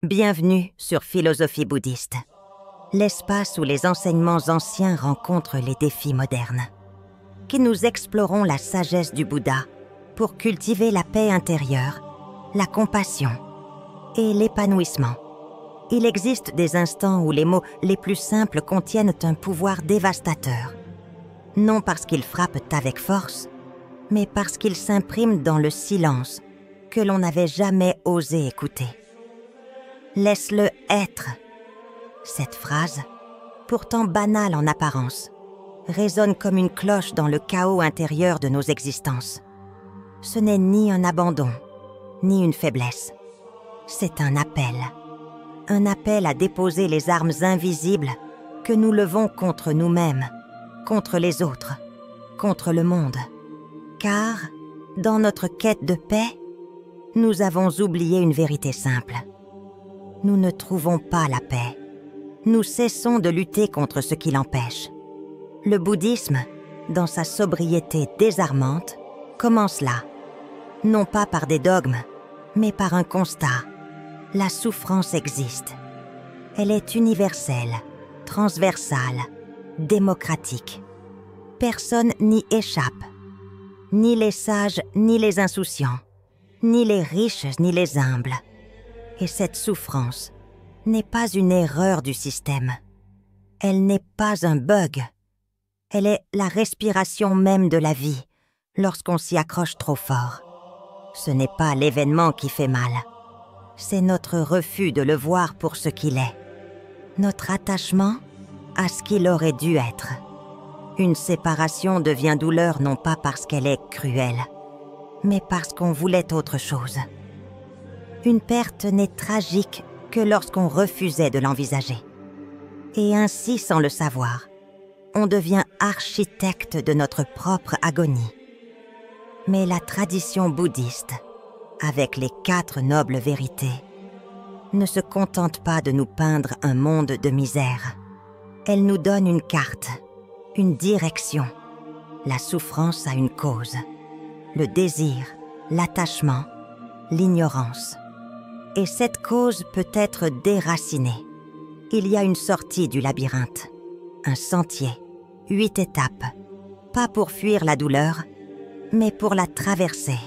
Bienvenue sur Philosophie bouddhiste, l'espace où les enseignements anciens rencontrent les défis modernes. Que nous explorons la sagesse du Bouddha pour cultiver la paix intérieure, la compassion et l'épanouissement. Il existe des instants où les mots les plus simples contiennent un pouvoir dévastateur. Non parce qu'ils frappent avec force, mais parce qu'ils s'impriment dans le silence que l'on n'avait jamais osé écouter. Laisse-le être. Cette phrase, pourtant banale en apparence, résonne comme une cloche dans le chaos intérieur de nos existences. Ce n'est ni un abandon, ni une faiblesse. C'est un appel à déposer les armes invisibles que nous levons contre nous-mêmes, contre les autres, contre le monde. Car, dans notre quête de paix, nous avons oublié une vérité simple. Nous ne trouvons pas la paix. Nous cessons de lutter contre ce qui l'empêche. Le bouddhisme, dans sa sobriété désarmante, commence là. Non pas par des dogmes, mais par un constat. La souffrance existe. Elle est universelle, transversale, démocratique. Personne n'y échappe. Ni les sages, ni les insouciants. Ni les riches, ni les humbles. Et cette souffrance n'est pas une erreur du système. Elle n'est pas un bug. Elle est la respiration même de la vie, lorsqu'on s'y accroche trop fort. Ce n'est pas l'événement qui fait mal. C'est notre refus de le voir pour ce qu'il est. Notre attachement à ce qu'il aurait dû être. Une séparation devient douleur non pas parce qu'elle est cruelle, mais parce qu'on voulait autre chose. Une perte n'est tragique que lorsqu'on refusait de l'envisager. Et ainsi, sans le savoir, on devient architecte de notre propre agonie. Mais la tradition bouddhiste, avec les 4 nobles vérités, ne se contente pas de nous peindre un monde de misère. Elle nous donne une carte, une direction. La souffrance a une cause. Le désir, l'attachement, l'ignorance. Et cette cause peut être déracinée. Il y a une sortie du labyrinthe, un sentier, 8 étapes, pas pour fuir la douleur, mais pour la traverser.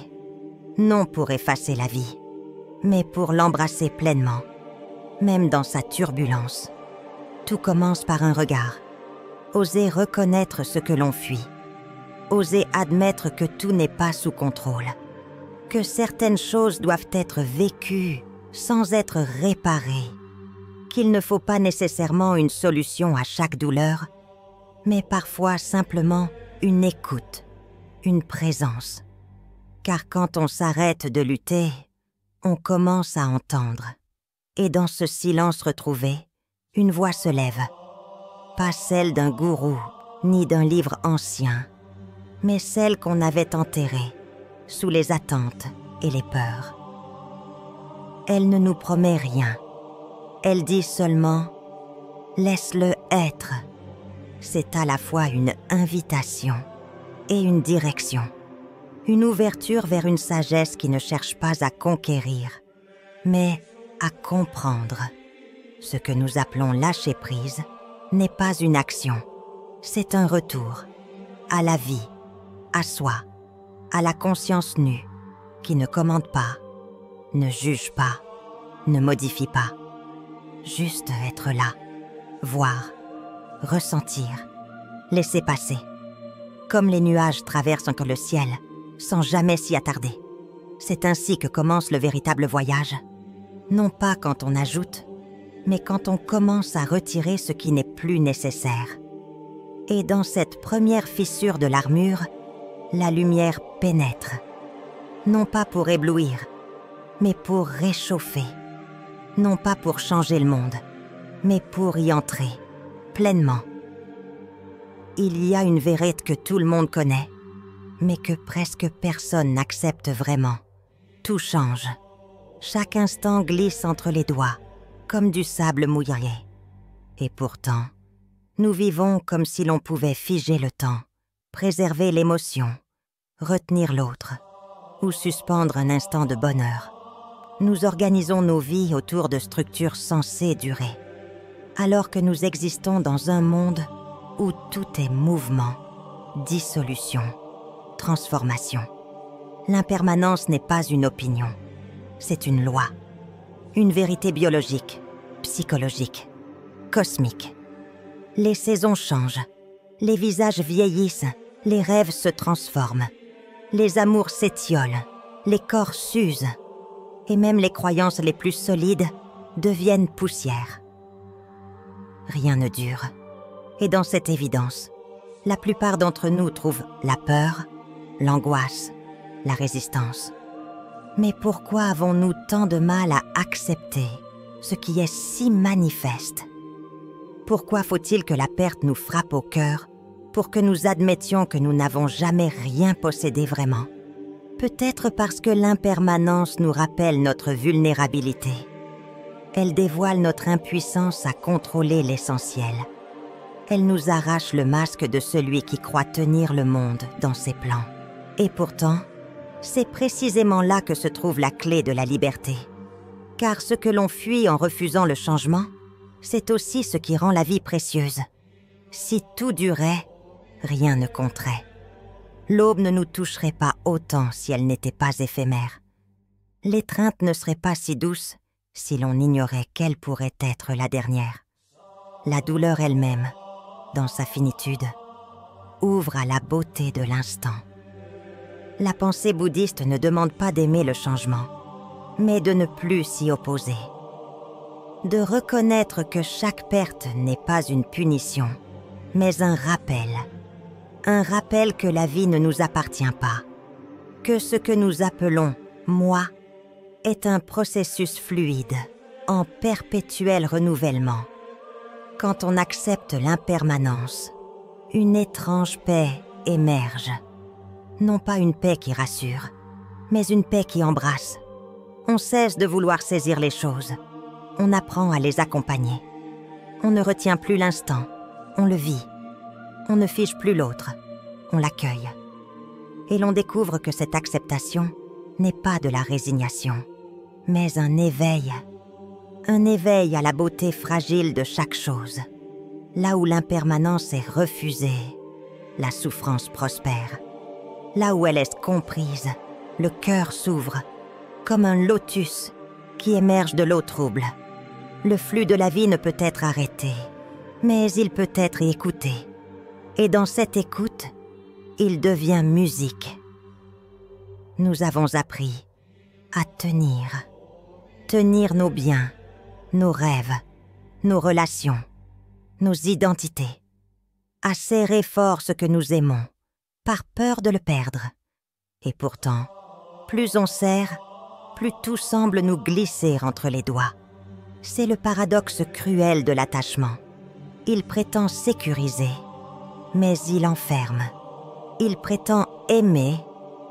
Non pour effacer la vie, mais pour l'embrasser pleinement, même dans sa turbulence. Tout commence par un regard. Oser reconnaître ce que l'on fuit. Oser admettre que tout n'est pas sous contrôle. Que certaines choses doivent être vécues sans être réparées. Qu'il ne faut pas nécessairement une solution à chaque douleur, mais parfois simplement une écoute, une présence. Car quand on s'arrête de lutter, on commence à entendre. Et dans ce silence retrouvé, une voix se lève. Pas celle d'un gourou, ni d'un livre ancien, mais celle qu'on avait enterrée, sous les attentes et les peurs. Elle ne nous promet rien. Elle dit seulement « laisse-le être ». C'est à la fois une invitation et une direction. Une ouverture vers une sagesse qui ne cherche pas à conquérir, mais à comprendre. Ce que nous appelons lâcher prise n'est pas une action, c'est un retour à la vie, à soi, à la conscience nue, qui ne commande pas, ne juge pas, ne modifie pas. Juste être là, voir, ressentir, laisser passer. Comme les nuages traversent encore le ciel, sans jamais s'y attarder. C'est ainsi que commence le véritable voyage. Non pas quand on ajoute, mais quand on commence à retirer ce qui n'est plus nécessaire. Et dans cette première fissure de l'armure, la lumière pénètre. Non pas pour éblouir, mais pour réchauffer. Non pas pour changer le monde, mais pour y entrer, pleinement. Il y a une vérité que tout le monde connaît, mais que presque personne n'accepte vraiment. Tout change. Chaque instant glisse entre les doigts, comme du sable mouillé. Et pourtant, nous vivons comme si l'on pouvait figer le temps, préserver l'émotion, retenir l'autre, ou suspendre un instant de bonheur. Nous organisons nos vies autour de structures censées durer, alors que nous existons dans un monde où tout est mouvement, dissolution, transformation. L'impermanence n'est pas une opinion, c'est une loi, une vérité biologique, psychologique, cosmique. Les saisons changent, les visages vieillissent, les rêves se transforment, les amours s'étiolent, les corps s'usent, et même les croyances les plus solides deviennent poussière. Rien ne dure. Et dans cette évidence, la plupart d'entre nous trouvent la peur, l'angoisse, la résistance. Mais pourquoi avons-nous tant de mal à accepter ce qui est si manifeste? Pourquoi faut-il que la perte nous frappe au cœur pour que nous admettions que nous n'avons jamais rien possédé vraiment? Peut-être parce que l'impermanence nous rappelle notre vulnérabilité. Elle dévoile notre impuissance à contrôler l'essentiel. Elle nous arrache le masque de celui qui croit tenir le monde dans ses plans. Et pourtant, c'est précisément là que se trouve la clé de la liberté. Car ce que l'on fuit en refusant le changement, c'est aussi ce qui rend la vie précieuse. Si tout durait, rien ne compterait. L'aube ne nous toucherait pas autant si elle n'était pas éphémère. L'étreinte ne serait pas si douce si l'on ignorait quelle pourrait être la dernière. La douleur elle-même, dans sa finitude, ouvre à la beauté de l'instant. La pensée bouddhiste ne demande pas d'aimer le changement, mais de ne plus s'y opposer. De reconnaître que chaque perte n'est pas une punition, mais un rappel. Un rappel que la vie ne nous appartient pas, que ce que nous appelons « moi » est un processus fluide, en perpétuel renouvellement. Quand on accepte l'impermanence, une étrange paix émerge. Non pas une paix qui rassure, mais une paix qui embrasse. On cesse de vouloir saisir les choses. On apprend à les accompagner. On ne retient plus l'instant, on le vit. On ne fige plus l'autre, on l'accueille. Et l'on découvre que cette acceptation n'est pas de la résignation, mais un éveil à la beauté fragile de chaque chose. Là où l'impermanence est refusée, la souffrance prospère. Là où elle est comprise, le cœur s'ouvre, comme un lotus qui émerge de l'eau trouble. Le flux de la vie ne peut être arrêté, mais il peut être écouté. Et dans cette écoute, il devient musique. Nous avons appris à tenir nos biens, nos rêves, nos relations, nos identités, à serrer fort ce que nous aimons, par peur de le perdre. Et pourtant, plus on serre, plus tout semble nous glisser entre les doigts. C'est le paradoxe cruel de l'attachement. Il prétend sécuriser, mais il enferme. Il prétend aimer,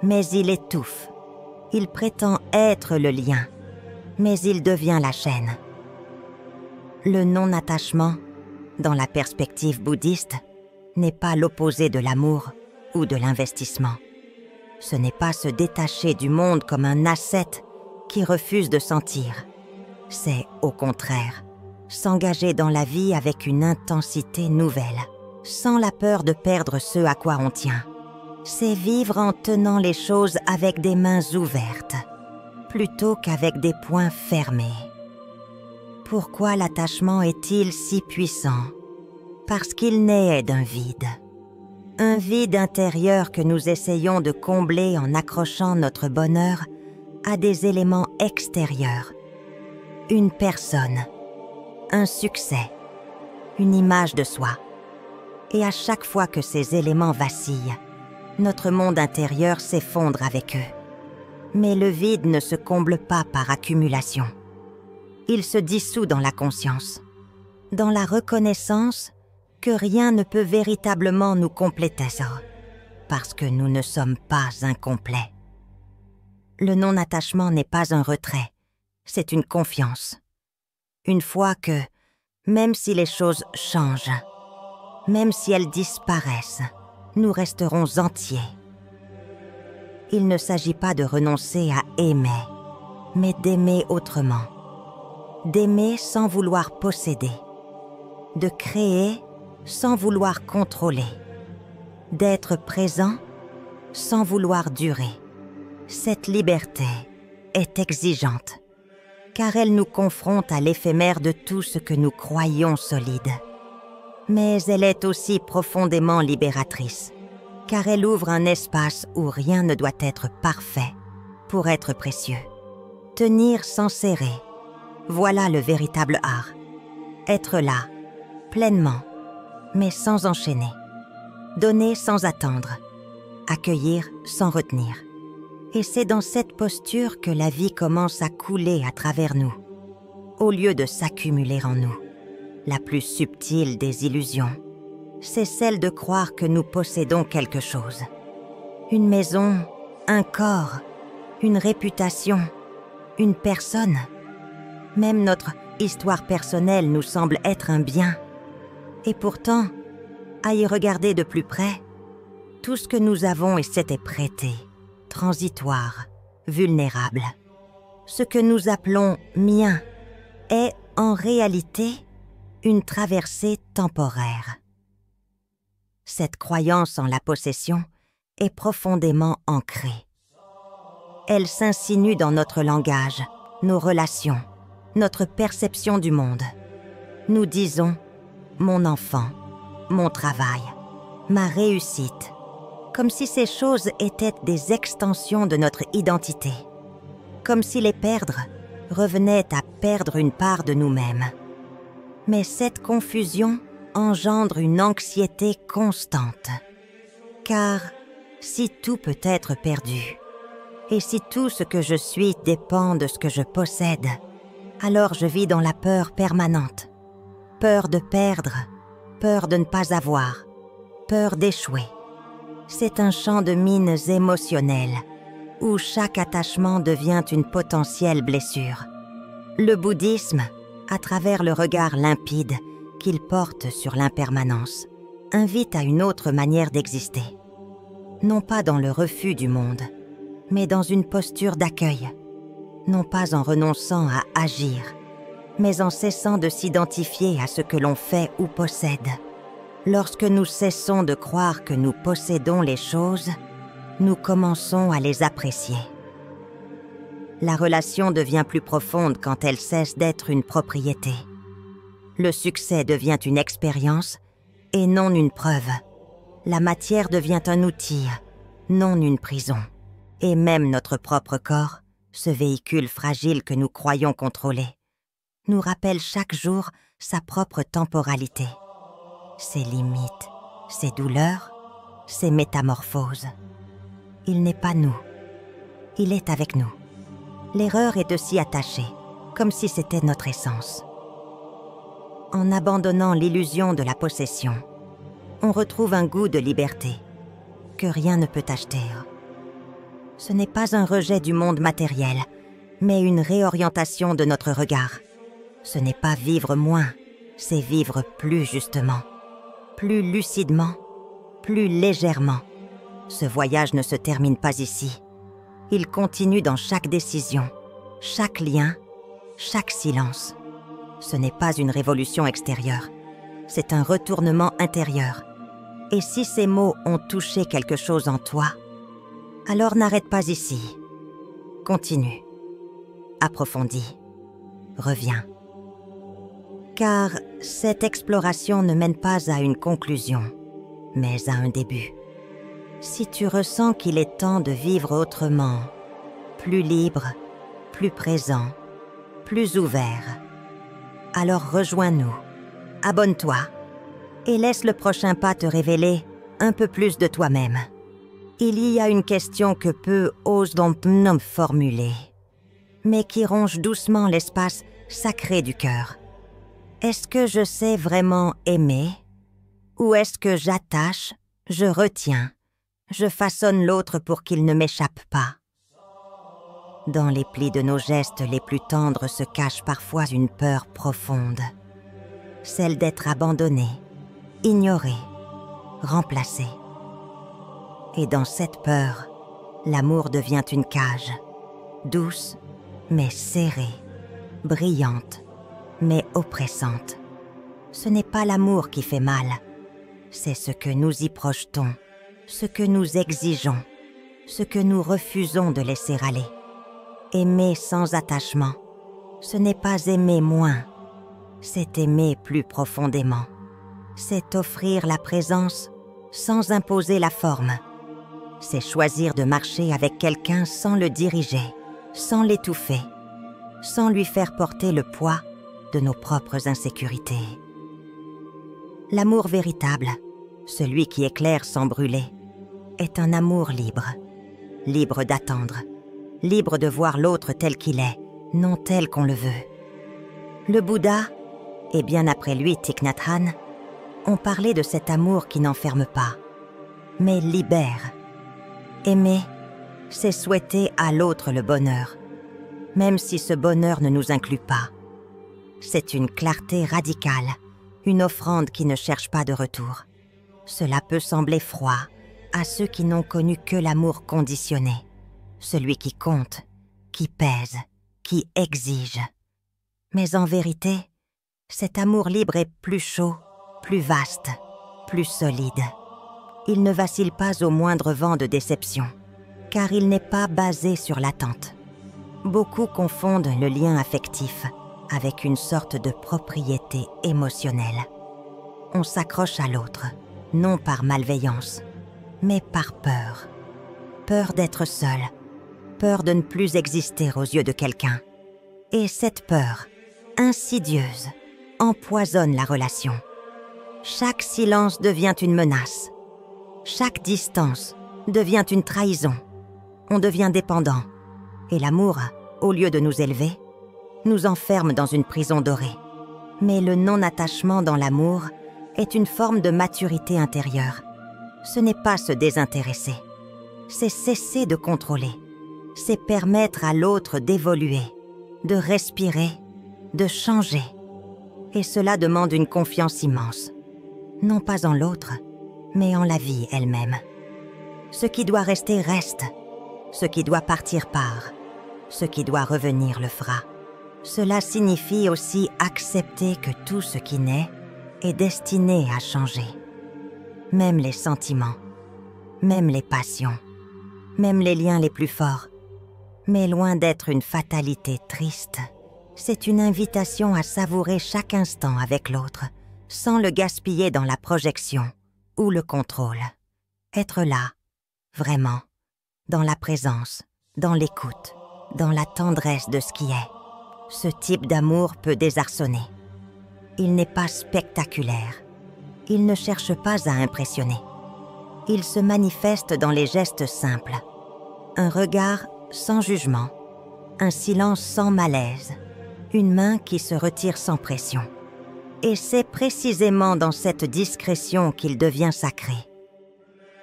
mais il étouffe. Il prétend être le lien, mais il devient la chaîne. Le non-attachement, dans la perspective bouddhiste, n'est pas l'opposé de l'amour ou de l'investissement. Ce n'est pas se détacher du monde comme un ascète qui refuse de sentir. C'est, au contraire, s'engager dans la vie avec une intensité nouvelle, sans la peur de perdre ce à quoi on tient. C'est vivre en tenant les choses avec des mains ouvertes, plutôt qu'avec des poings fermés. Pourquoi l'attachement est-il si puissant? Parce qu'il naît d'un vide. Un vide intérieur que nous essayons de combler en accrochant notre bonheur à des éléments extérieurs. Une personne, un succès, une image de soi. Et à chaque fois que ces éléments vacillent, notre monde intérieur s'effondre avec eux. Mais le vide ne se comble pas par accumulation. Il se dissout dans la conscience, dans la reconnaissance que rien ne peut véritablement nous compléter ça, parce que nous ne sommes pas incomplets. Le non-attachement n'est pas un retrait, c'est une confiance. Une foi que, même si les choses changent, même si elles disparaissent, nous resterons entiers. Il ne s'agit pas de renoncer à aimer, mais d'aimer autrement. D'aimer sans vouloir posséder. De créer sans vouloir contrôler. D'être présent sans vouloir durer. Cette liberté est exigeante, car elle nous confronte à l'éphémère de tout ce que nous croyons solide. Mais elle est aussi profondément libératrice, car elle ouvre un espace où rien ne doit être parfait pour être précieux. Tenir sans serrer, voilà le véritable art. Être là, pleinement, mais sans enchaîner. Donner sans attendre, accueillir sans retenir. Et c'est dans cette posture que la vie commence à couler à travers nous, au lieu de s'accumuler en nous. La plus subtile des illusions, c'est celle de croire que nous possédons quelque chose. Une maison, un corps, une réputation, une personne. Même notre histoire personnelle nous semble être un bien. Et pourtant, à y regarder de plus près, tout ce que nous avons s'était prêté, transitoire, vulnérable. Ce que nous appelons « mien » est en réalité une traversée temporaire. Cette croyance en la possession est profondément ancrée. Elle s'insinue dans notre langage, nos relations, notre perception du monde. Nous disons « mon enfant », mon travail, ma réussite, comme si ces choses étaient des extensions de notre identité, comme si les perdre revenait à perdre une part de nous-mêmes. Mais cette confusion engendre une anxiété constante, car si tout peut être perdu, et si tout ce que je suis dépend de ce que je possède, alors je vis dans la peur permanente, peur de perdre, peur de ne pas avoir, peur d'échouer. C'est un champ de mines émotionnelles où chaque attachement devient une potentielle blessure. Le bouddhisme, à travers le regard limpide qu'il porte sur l'impermanence, invite à une autre manière d'exister. Non pas dans le refus du monde, mais dans une posture d'accueil. Non pas en renonçant à agir, mais en cessant de s'identifier à ce que l'on fait ou possède. Lorsque nous cessons de croire que nous possédons les choses, nous commençons à les apprécier. La relation devient plus profonde quand elle cesse d'être une propriété. Le succès devient une expérience et non une preuve. La matière devient un outil, non une prison. Et même notre propre corps, ce véhicule fragile que nous croyons contrôler, nous rappelle chaque jour sa propre temporalité, ses limites, ses douleurs, ses métamorphoses. Il n'est pas nous, il est avec nous. L'erreur est de s'y attacher, comme si c'était notre essence. En abandonnant l'illusion de la possession, on retrouve un goût de liberté que rien ne peut acheter. Ce n'est pas un rejet du monde matériel, mais une réorientation de notre regard. Ce n'est pas vivre moins, c'est vivre plus justement, plus lucidement, plus légèrement. Ce voyage ne se termine pas ici. Il continue dans chaque décision, chaque lien, chaque silence. Ce n'est pas une révolution extérieure, c'est un retournement intérieur. Et si ces mots ont touché quelque chose en toi, alors n'arrête pas ici. Continue. Approfondis. Reviens. Car cette exploration ne mène pas à une conclusion, mais à un début. Si tu ressens qu'il est temps de vivre autrement, plus libre, plus présent, plus ouvert, alors rejoins-nous, abonne-toi et laisse le prochain pas te révéler un peu plus de toi-même. Il y a une question que peu osent donc formuler, mais qui ronge doucement l'espace sacré du cœur. Est-ce que je sais vraiment aimer? Ou est-ce que j'attache, je retiens, je façonne l'autre pour qu'il ne m'échappe pas? Dans les plis de nos gestes les plus tendres se cache parfois une peur profonde, celle d'être abandonné, ignoré, remplacé. Et dans cette peur, l'amour devient une cage, douce, mais serrée, brillante, mais oppressante. Ce n'est pas l'amour qui fait mal, c'est ce que nous y projetons, ce que nous exigeons, ce que nous refusons de laisser aller. Aimer sans attachement, ce n'est pas aimer moins, c'est aimer plus profondément. C'est offrir la présence sans imposer la forme. C'est choisir de marcher avec quelqu'un sans le diriger, sans l'étouffer, sans lui faire porter le poids de nos propres insécurités. L'amour véritable, celui qui éclaire sans brûler, est un amour libre, libre d'attendre, libre de voir l'autre tel qu'il est, non tel qu'on le veut. Le Bouddha, et bien après lui Thich Nhat Hanh, ont parlé de cet amour qui n'enferme pas, mais libère. Aimer, c'est souhaiter à l'autre le bonheur, même si ce bonheur ne nous inclut pas. C'est une clarté radicale, une offrande qui ne cherche pas de retour. Cela peut sembler froid à ceux qui n'ont connu que l'amour conditionné, celui qui compte, qui pèse, qui exige. Mais en vérité, cet amour libre est plus chaud, plus vaste, plus solide. Il ne vacille pas au moindre vent de déception, car il n'est pas basé sur l'attente. Beaucoup confondent le lien affectif avec une sorte de propriété émotionnelle. On s'accroche à l'autre, non par malveillance, mais par peur. Peur d'être seul, peur de ne plus exister aux yeux de quelqu'un. Et cette peur, insidieuse, empoisonne la relation. Chaque silence devient une menace. Chaque distance devient une trahison. On devient dépendant. Et l'amour, au lieu de nous élever, nous enferme dans une prison dorée. Mais le non-attachement dans l'amour est une forme de maturité intérieure. Ce n'est pas se désintéresser. C'est cesser de contrôler. C'est permettre à l'autre d'évoluer, de respirer, de changer. Et cela demande une confiance immense. Non pas en l'autre, mais en la vie elle-même. Ce qui doit rester reste. Ce qui doit partir part. Ce qui doit revenir le fera. Cela signifie aussi accepter que tout ce qui naît est destiné à changer. Même les sentiments, même les passions, même les liens les plus forts. Mais loin d'être une fatalité triste, c'est une invitation à savourer chaque instant avec l'autre, sans le gaspiller dans la projection ou le contrôle. Être là, vraiment, dans la présence, dans l'écoute, dans la tendresse de ce qui est. Ce type d'amour peut désarçonner. Il n'est pas spectaculaire. Il ne cherche pas à impressionner. Il se manifeste dans les gestes simples. Un regard sans jugement, un silence sans malaise, une main qui se retire sans pression. Et c'est précisément dans cette discrétion qu'il devient sacré.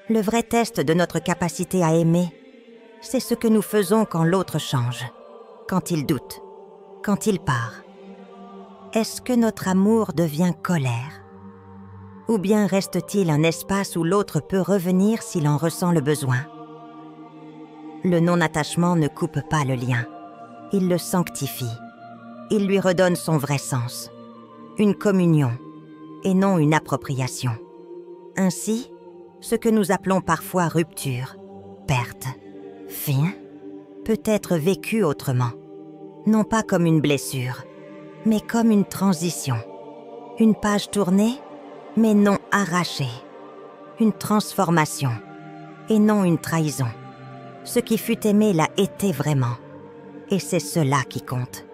Le vrai test de notre capacité à aimer, c'est ce que nous faisons quand l'autre change, quand il doute, quand il part. Est-ce que notre amour devient colère? Ou bien reste-t-il un espace où l'autre peut revenir s'il en ressent le besoin? Le non-attachement ne coupe pas le lien. Il le sanctifie. Il lui redonne son vrai sens. Une communion, et non une appropriation. Ainsi, ce que nous appelons parfois rupture, perte, fin, peut être vécu autrement. Non pas comme une blessure, mais comme une transition. Une page tournée, mais non arrachée. Une transformation, et non une trahison. Ce qui fut aimé l'a été vraiment. Et c'est cela qui compte.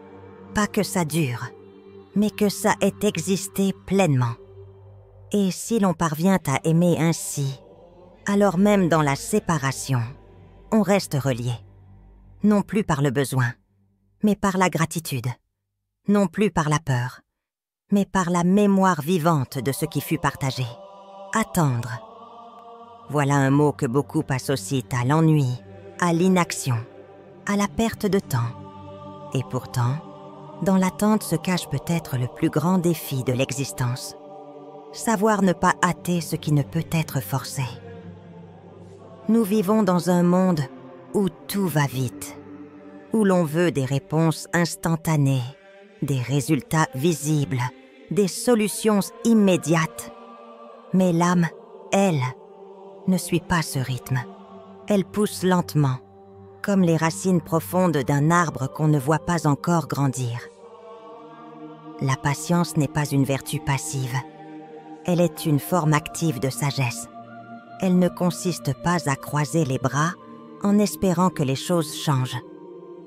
Pas que ça dure, mais que ça ait existé pleinement. Et si l'on parvient à aimer ainsi, alors même dans la séparation, on reste relié. Non plus par le besoin, mais par la gratitude. Non plus par la peur, mais par la mémoire vivante de ce qui fut partagé. Attendre. Voilà un mot que beaucoup associent à l'ennui, à l'inaction, à la perte de temps. Et pourtant, dans l'attente se cache peut-être le plus grand défi de l'existence. Savoir ne pas hâter ce qui ne peut être forcé. Nous vivons dans un monde où tout va vite. où l'on veut des réponses instantanées, des résultats visibles, des solutions immédiates. Mais l'âme, elle, ne suit pas ce rythme. Elle pousse lentement, comme les racines profondes d'un arbre qu'on ne voit pas encore grandir. La patience n'est pas une vertu passive. Elle est une forme active de sagesse. Elle ne consiste pas à croiser les bras en espérant que les choses changent.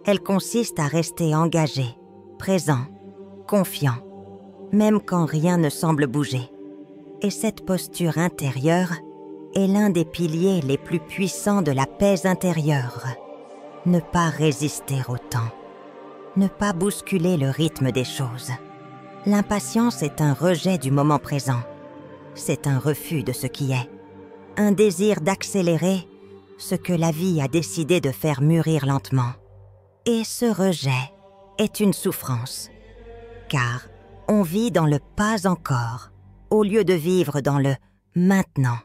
Elle consiste à rester engagé, présent, confiant, même quand rien ne semble bouger. Et cette posture intérieure est l'un des piliers les plus puissants de la paix intérieure. Ne pas résister au temps. Ne pas bousculer le rythme des choses. L'impatience est un rejet du moment présent. C'est un refus de ce qui est. Un désir d'accélérer ce que la vie a décidé de faire mûrir lentement. Et ce rejet est une souffrance. Car on vit dans le pas encore, au lieu de vivre dans le maintenant.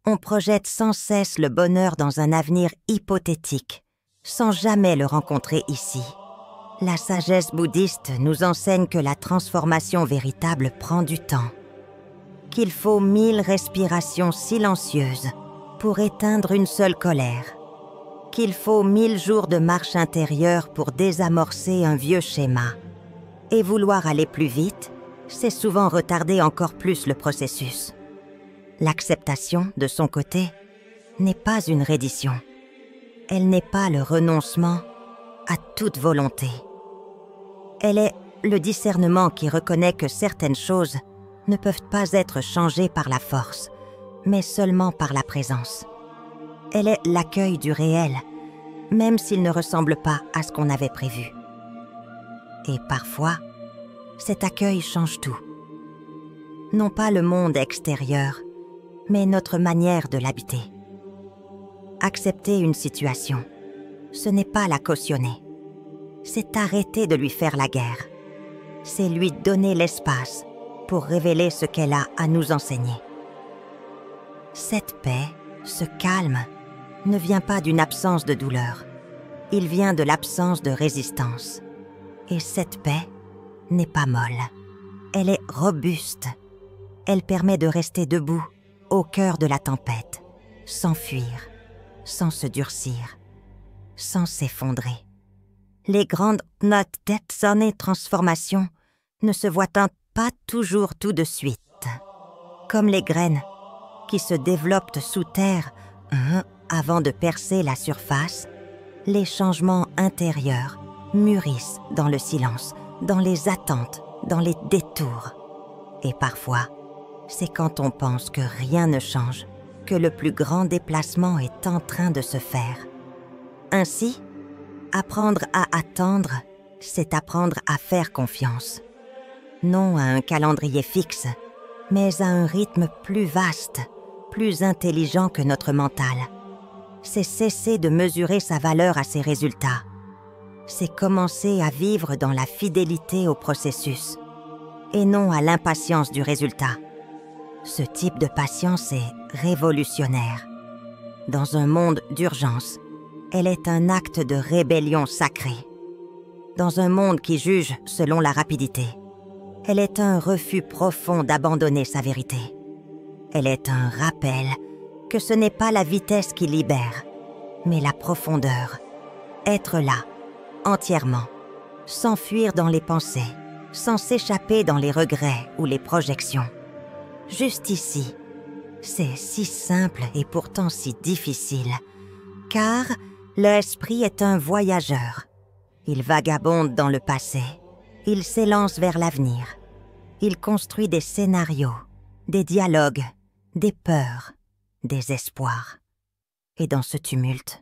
On projette sans cesse le bonheur dans un avenir hypothétique, sans jamais le rencontrer ici. La sagesse bouddhiste nous enseigne que la transformation véritable prend du temps, qu'il faut 1000 respirations silencieuses pour éteindre une seule colère, qu'il faut 1000 jours de marche intérieure pour désamorcer un vieux schéma. Et vouloir aller plus vite, c'est souvent retarder encore plus le processus. L'acceptation, de son côté, n'est pas une reddition. Elle n'est pas le renoncement à toute volonté. Elle est le discernement qui reconnaît que certaines choses ne peuvent pas être changées par la force, mais seulement par la présence. Elle est l'accueil du réel, même s'il ne ressemble pas à ce qu'on avait prévu. Et parfois, cet accueil change tout. Non pas le monde extérieur, mais notre manière de l'habiter. Accepter une situation, ce n'est pas la cautionner. C'est arrêter de lui faire la guerre. C'est lui donner l'espace pour révéler ce qu'elle a à nous enseigner. Cette paix, ce calme, ne vient pas d'une absence de douleur. Il vient de l'absence de résistance. Et cette paix n'est pas molle. Elle est robuste. Elle permet de rester debout, au cœur de la tempête, sans fuir, sans se durcir, sans s'effondrer. Les grandes notes et transformations ne se voient pas toujours tout de suite. Comme les graines qui se développent sous terre avant de percer la surface, les changements intérieurs mûrissent dans le silence, dans les attentes, dans les détours. Et parfois, c'est quand on pense que rien ne change que le plus grand déplacement est en train de se faire. Ainsi, apprendre à attendre, c'est apprendre à faire confiance. Non à un calendrier fixe, mais à un rythme plus vaste, plus intelligent que notre mental. C'est cesser de mesurer sa valeur à ses résultats. C'est commencer à vivre dans la fidélité au processus, et non à l'impatience du résultat. Ce type de patience est révolutionnaire. Dans un monde d'urgence, elle est un acte de rébellion sacrée. Dans un monde qui juge selon la rapidité, elle est un refus profond d'abandonner sa vérité. Elle est un rappel que ce n'est pas la vitesse qui libère, mais la profondeur. Être là, entièrement, sans fuir dans les pensées, sans s'échapper dans les regrets ou les projections. Juste ici, c'est si simple et pourtant si difficile, car l'esprit est un voyageur. Il vagabonde dans le passé, il s'élance vers l'avenir. Il construit des scénarios, des dialogues, des peurs, des espoirs. Et dans ce tumulte,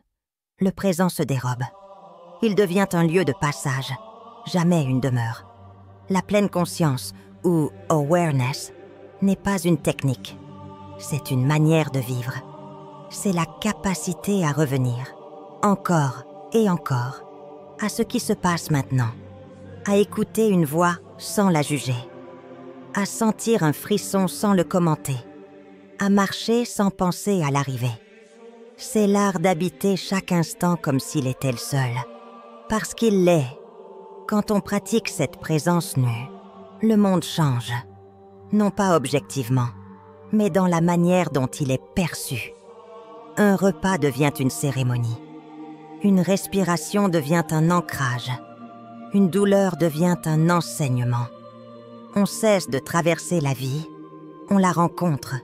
le présent se dérobe. Il devient un lieu de passage, jamais une demeure. La pleine conscience, ou awareness, n'est pas une technique. C'est une manière de vivre. C'est la capacité à revenir, encore et encore, à ce qui se passe maintenant, à écouter une voix sans la juger, à sentir un frisson sans le commenter, à marcher sans penser à l'arrivée. C'est l'art d'habiter chaque instant comme s'il était le seul, Parce qu'il l'est. Quand on pratique cette présence nue, le monde change. Non pas objectivement, mais dans la manière dont il est perçu. Un repas devient une cérémonie. Une respiration devient un ancrage. Une douleur devient un enseignement. On cesse de traverser la vie, on la rencontre.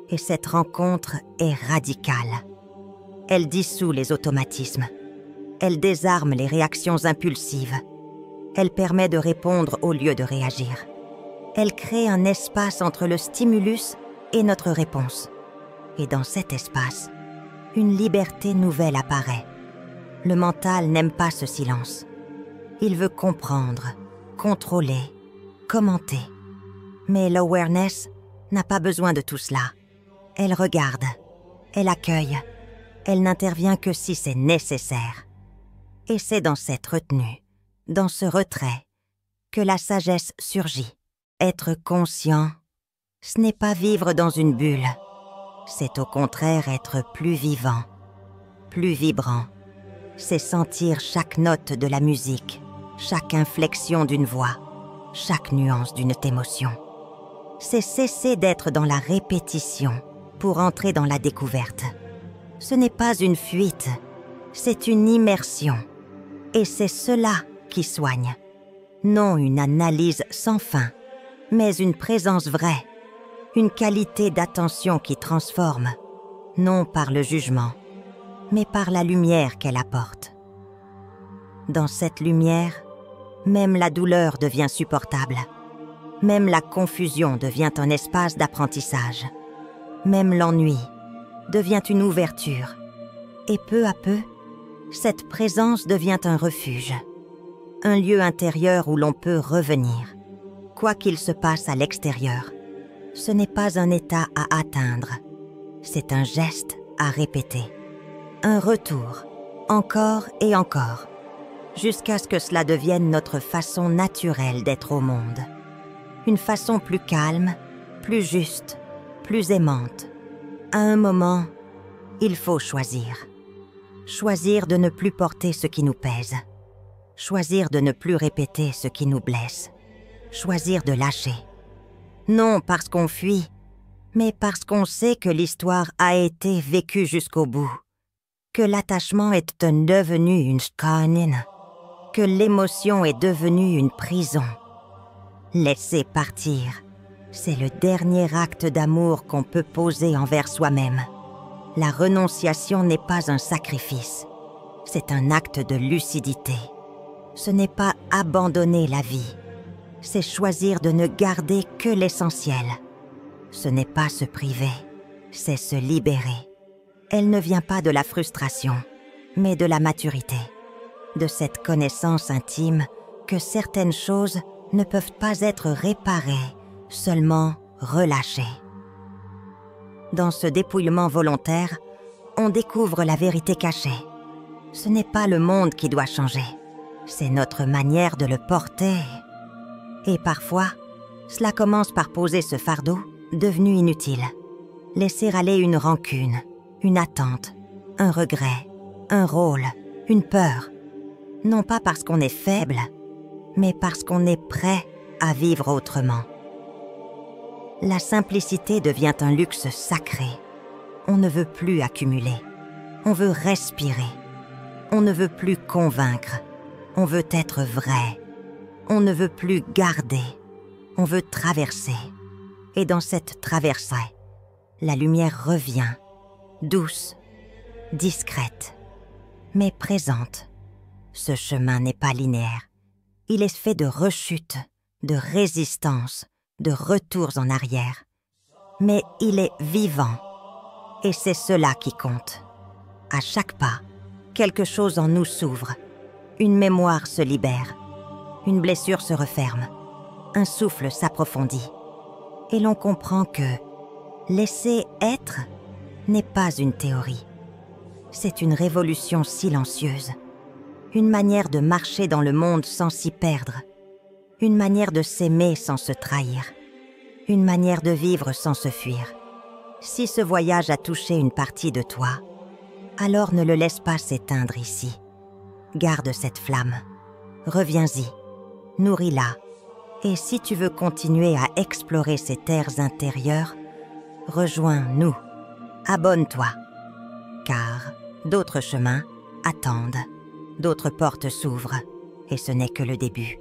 Et cette rencontre est radicale. Elle dissout les automatismes. Elle désarme les réactions impulsives. Elle permet de répondre au lieu de réagir. Elle crée un espace entre le stimulus et notre réponse. Et dans cet espace, une liberté nouvelle apparaît. Le mental n'aime pas ce silence. Il veut comprendre, contrôler, commenter. Mais l'awareness n'a pas besoin de tout cela. Elle regarde, elle accueille, elle n'intervient que si c'est nécessaire. Et c'est dans cette retenue, dans ce retrait, que la sagesse surgit. Être conscient, ce n'est pas vivre dans une bulle. C'est au contraire être plus vivant, plus vibrant. C'est sentir chaque note de la musique, chaque inflexion d'une voix, chaque nuance d'une émotion. C'est cesser d'être dans la répétition pour entrer dans la découverte. Ce n'est pas une fuite, c'est une immersion. Et c'est cela qui soigne. Non une analyse sans fin, mais une présence vraie, une qualité d'attention qui transforme, non par le jugement, mais par la lumière qu'elle apporte. Dans cette lumière, même la douleur devient supportable, même la confusion devient un espace d'apprentissage, même l'ennui devient une ouverture, et peu à peu, cette présence devient un refuge, un lieu intérieur où l'on peut revenir. Quoi qu'il se passe à l'extérieur, ce n'est pas un état à atteindre, c'est un geste à répéter. Un retour, encore et encore, jusqu'à ce que cela devienne notre façon naturelle d'être au monde. Une façon plus calme, plus juste, plus aimante. À un moment, il faut choisir. Choisir de ne plus porter ce qui nous pèse. Choisir de ne plus répéter ce qui nous blesse. Choisir de lâcher. Non parce qu'on fuit, mais parce qu'on sait que l'histoire a été vécue jusqu'au bout. Que l'attachement est devenu une scarnine. Que l'émotion est devenue une prison. Laisser partir, c'est le dernier acte d'amour qu'on peut poser envers soi-même. La renonciation n'est pas un sacrifice, c'est un acte de lucidité. Ce n'est pas abandonner la vie, c'est choisir de ne garder que l'essentiel. Ce n'est pas se priver, c'est se libérer. Elle ne vient pas de la frustration, mais de la maturité, de cette connaissance intime que certaines choses ne peuvent pas être réparées, seulement relâchées. Dans ce dépouillement volontaire, on découvre la vérité cachée. Ce n'est pas le monde qui doit changer, c'est notre manière de le porter. Et parfois, cela commence par poser ce fardeau devenu inutile. Laisser aller une rancune, une attente, un regret, un rôle, une peur. Non pas parce qu'on est faible, mais parce qu'on est prêt à vivre autrement. La simplicité devient un luxe sacré. On ne veut plus accumuler. On veut respirer. On ne veut plus convaincre. On veut être vrai. On ne veut plus garder. On veut traverser. Et dans cette traversée, la lumière revient, douce, discrète, mais présente. Ce chemin n'est pas linéaire. Il est fait de rechutes, de résistances, de retours en arrière. Mais il est vivant. Et c'est cela qui compte. À chaque pas, quelque chose en nous s'ouvre. Une mémoire se libère. Une blessure se referme. Un souffle s'approfondit. Et l'on comprend que laisser être n'est pas une théorie. C'est une révolution silencieuse. Une manière de marcher dans le monde sans s'y perdre. Une manière de s'aimer sans se trahir. Une manière de vivre sans se fuir. Si ce voyage a touché une partie de toi, alors ne le laisse pas s'éteindre ici. Garde cette flamme. Reviens-y. Nourris-la. Et si tu veux continuer à explorer ces terres intérieures, rejoins-nous. Abonne-toi. Car d'autres chemins attendent. D'autres portes s'ouvrent. Et ce n'est que le début.